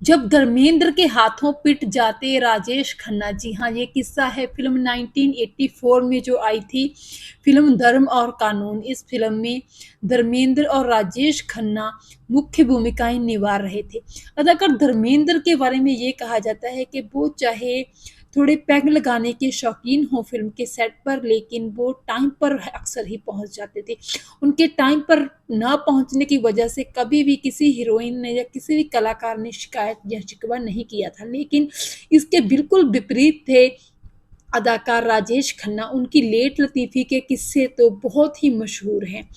जब धर्मेंद्र के हाथों पिट जाते राजेश खन्ना। जी हाँ, ये किस्सा है फिल्म 1984 में जो आई थी, फिल्म धर्म और कानून। इस फिल्म में धर्मेंद्र और राजेश खन्ना मुख्य भूमिकाएं निभा रहे थे। अदाकार धर्मेंद्र के बारे में ये कहा जाता है कि वो चाहे थोड़े पैग लगाने के शौकीन हो फिल्म के सेट पर, लेकिन वो टाइम पर अक्सर ही पहुंच जाते थे। उनके टाइम पर ना पहुंचने की वजह से कभी भी किसी हीरोइन ने या किसी भी कलाकार ने शिकायत या शिकवा नहीं किया था, लेकिन इसके बिल्कुल विपरीत थे अदाकार राजेश खन्ना। उनकी लेट लतीफ़ी के किस्से तो बहुत ही मशहूर हैं।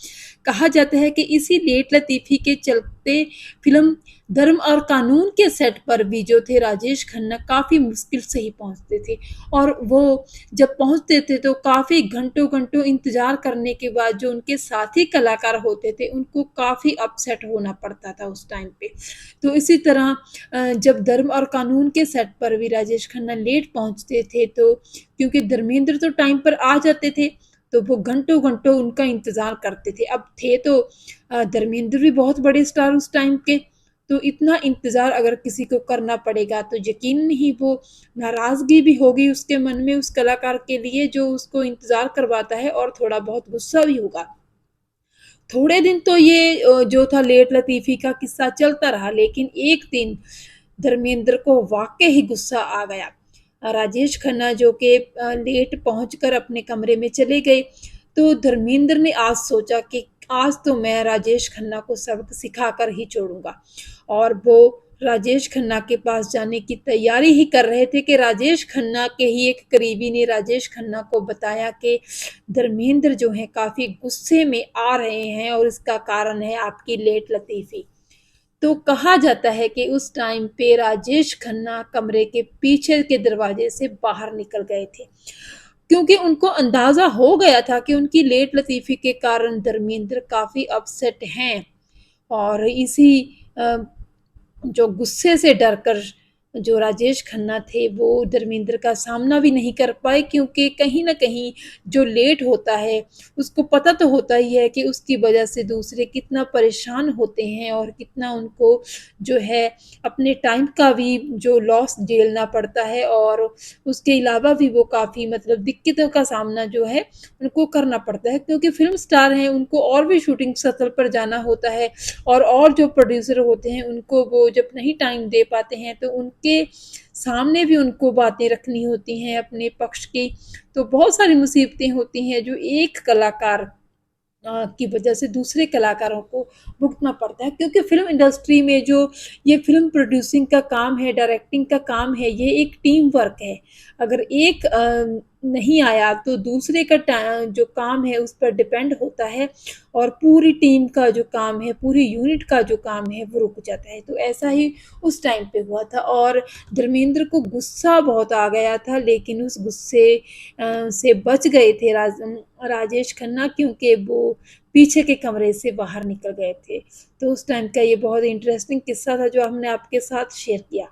कहा जाता है कि इसी लेट लतीफ़ी के चलते फ़िल्म धर्म और कानून के सेट पर भी जो थे राजेश खन्ना काफ़ी मुश्किल से ही पहुँचते थे, और वो जब पहुँचते थे तो काफ़ी घंटों-घंटों इंतज़ार करने के बाद जो उनके साथी कलाकार होते थे, उनको काफ़ी अपसेट होना पड़ता था उस टाइम पे। तो इसी तरह जब धर्म और कानून के सेट पर भी राजेश खन्ना लेट पहुँचते थे, तो क्योंकि धर्मेंद्र तो टाइम पर आ जाते थे, तो वो घंटों-घंटों उनका इंतज़ार करते थे। अब थे तो धर्मेंद्र भी बहुत बड़े स्टार उस टाइम के, तो इतना इंतज़ार अगर किसी को करना पड़ेगा तो यकीनन ही वो नाराज़गी भी होगी उसके मन में उस कलाकार के लिए जो उसको इंतज़ार करवाता है, और थोड़ा बहुत गुस्सा भी होगा। थोड़े दिन तो ये जो था लेट लतीफ़ी का किस्सा चलता रहा, लेकिन एक दिन धर्मेंद्र को वाक़ई ही गुस्सा आ गया। राजेश खन्ना जो कि लेट पहुँचकर अपने कमरे में चले गए, तो धर्मेंद्र ने आज सोचा कि आज तो मैं राजेश खन्ना को सबक सिखा कर ही छोड़ूँगा, और वो राजेश खन्ना के पास जाने की तैयारी ही कर रहे थे कि राजेश खन्ना के ही एक करीबी ने राजेश खन्ना को बताया कि धर्मेंद्र जो हैं काफ़ी गुस्से में आ रहे हैं, और इसका कारण है आपकी लेट लतीफ़ी। तो कहा जाता है कि उस टाइम पे राजेश खन्ना कमरे के पीछे के दरवाजे से बाहर निकल गए थे, क्योंकि उनको अंदाज़ा हो गया था कि उनकी लेट लतीफ़ी के कारण धर्मेंद्र काफ़ी अपसेट हैं, और इसी अ, जो गुस्से से डरकर जो राजेश खन्ना थे वो धर्मेंद्र का सामना भी नहीं कर पाए, क्योंकि कहीं न कहीं जो लेट होता है उसको पता तो होता ही है कि उसकी वजह से दूसरे कितना परेशान होते हैं, और कितना उनको जो है अपने टाइम का भी जो लॉस झेलना पड़ता है, और उसके अलावा भी वो काफ़ी मतलब दिक्कतों का सामना जो है उनको करना पड़ता है, क्योंकि फ़िल्म स्टार हैं, उनको और भी शूटिंग स्थल पर जाना होता है, और जो प्रोड्यूसर होते हैं उनको वो जब नहीं टाइम दे पाते हैं तो उनके सामने भी उनको बातें रखनी होती हैं अपने पक्ष की। तो बहुत सारी मुसीबतें होती हैं जो एक कलाकार की वजह से दूसरे कलाकारों को भुगतना पड़ता है, क्योंकि फ़िल्म इंडस्ट्री में जो ये फ़िल्म प्रोड्यूसिंग का काम है, डायरेक्टिंग का काम है, ये एक टीम वर्क है। अगर एक नहीं आया तो दूसरे का जो काम है उस पर डिपेंड होता है, और पूरी टीम का जो काम है, पूरी यूनिट का जो काम है वो रुक जाता है। तो ऐसा ही उस टाइम पे हुआ था, और धर्मेंद्र को गुस्सा बहुत आ गया था, लेकिन उस गुस्से से बच गए थे राजेश खन्ना, क्योंकि वो पीछे के कमरे से बाहर निकल गए थे। तो उस टाइम का ये बहुत इंटरेस्टिंग किस्सा था जो हमने आपके साथ शेयर किया।